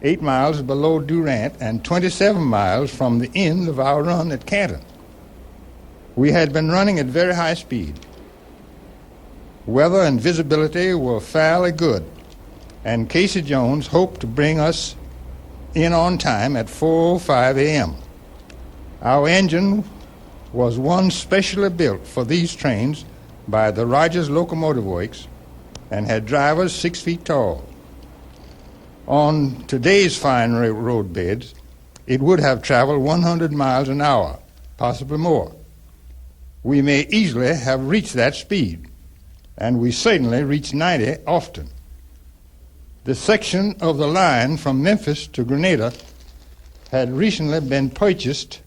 8 miles below Durant and 27 miles from the end of our run at Canton. We had been running at very high speed. Weather and visibility were fairly good, and Casey Jones hoped to bring us in on time at 4:05 a.m. Our engine was one specially built for these trains by the Rogers Locomotive Works and had drivers 6 feet tall. On today's fine road beds, it would have traveled 100 miles an hour, possibly more. We may easily have reached that speed, and we certainly reached 90 often. The section of the line from Memphis to Grenada had recently been purchased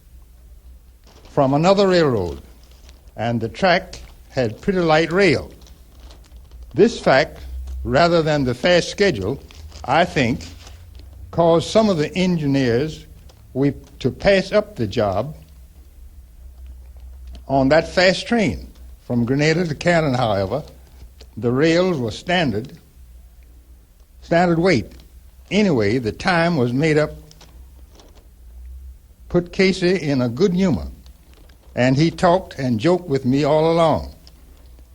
from another railroad, and the track had pretty light rail. This fact, rather than the fast schedule, I think, caused some of the engineers to pass up the job on that fast train. From Grenada to Canton, however, the rails were standard weight. Anyway, the time was made up, put Casey in a good humor, and he talked and joked with me all along.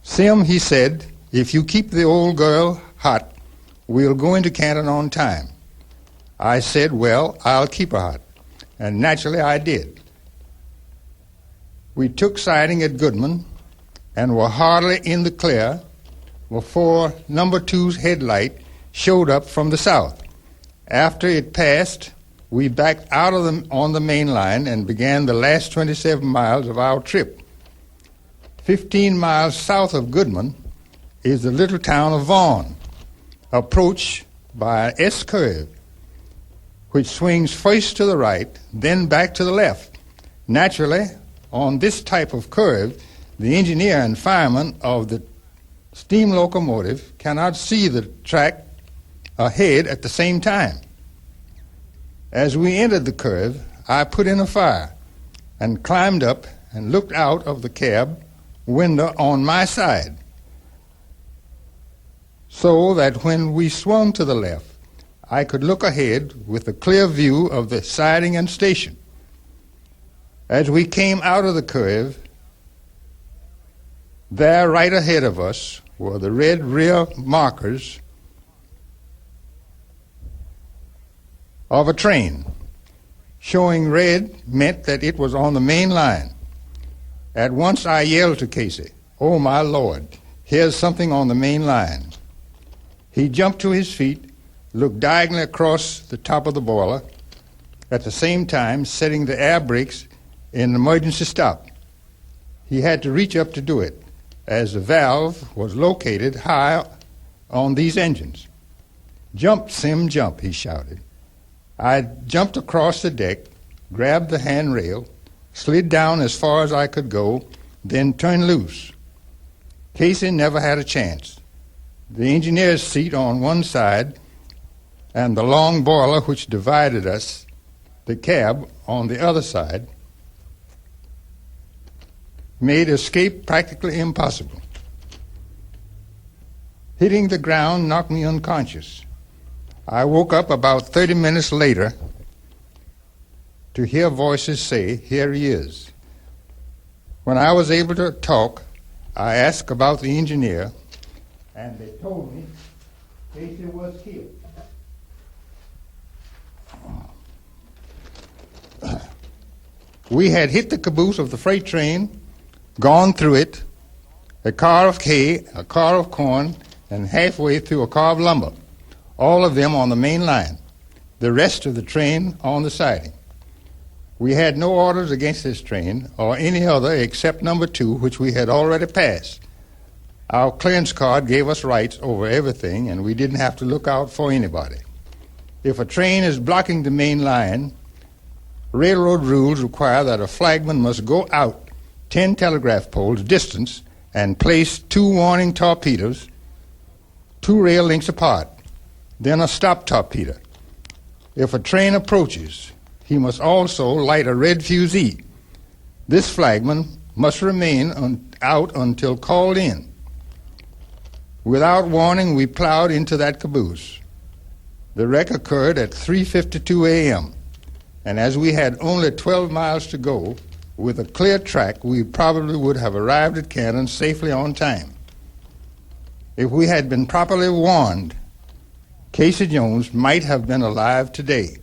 "Sim," he said, "if you keep the old girl hot, we'll go into Canton on time." I said, "Well, I'll keep her hot," and naturally I did. We took siding at Goodman and were hardly in the clear before number 2's headlight showed up from the south. After it passed, we backed out of them on the main line and began the last 27 miles of our trip. 15 miles south of Goodman is the little town of Vaughan, approached by an S-curve, which swings first to the right, then back to the left. Naturally, on this type of curve, the engineer and fireman of the steam locomotive cannot see the track ahead at the same time. As we entered the curve, I put in a fire and climbed up and looked out of the cab window on my side, so that when we swung to the left, I could look ahead with a clear view of the siding and station. As we came out of the curve, there right ahead of us were the red rear markers of a train. Showing red meant that it was on the main line. At once I yelled to Casey, "Oh my Lord, here's something on the main line." He jumped to his feet, looked diagonally across the top of the boiler, at the same time setting the air brakes in emergency stop. He had to reach up to do it, as the valve was located high on these engines. "Jump, Sim, jump," he shouted. I jumped across the deck, grabbed the handrail, slid down as far as I could go, then turned loose. Casey never had a chance. The engineer's seat on one side and the long boiler which divided us, the cab, on the other side, made escape practically impossible. Hitting the ground knocked me unconscious. I woke up about 30 minutes later to hear voices say, "Here he is." When I was able to talk, I asked about the engineer, and they told me Casey was killed. We had hit the caboose of the freight train, gone through it, a car of hay, a car of corn, and halfway through a car of lumber, all of them on the main line, the rest of the train on the siding. We had no orders against this train or any other except number 2, which we had already passed. Our clearance card gave us rights over everything, and we didn't have to look out for anybody. If a train is blocking the main line, railroad rules require that a flagman must go out 10 telegraph poles distance and place 2 warning torpedoes 2 rail lengths apart, then a stop torpedo. If a train approaches, he must also light a red fusee. This flagman must remain out until called in. Without warning, we plowed into that caboose. The wreck occurred at 3:52 a.m., and as we had only 12 miles to go, with a clear track, we probably would have arrived at Canton safely on time. If we had been properly warned, Casey Jones might have been alive today.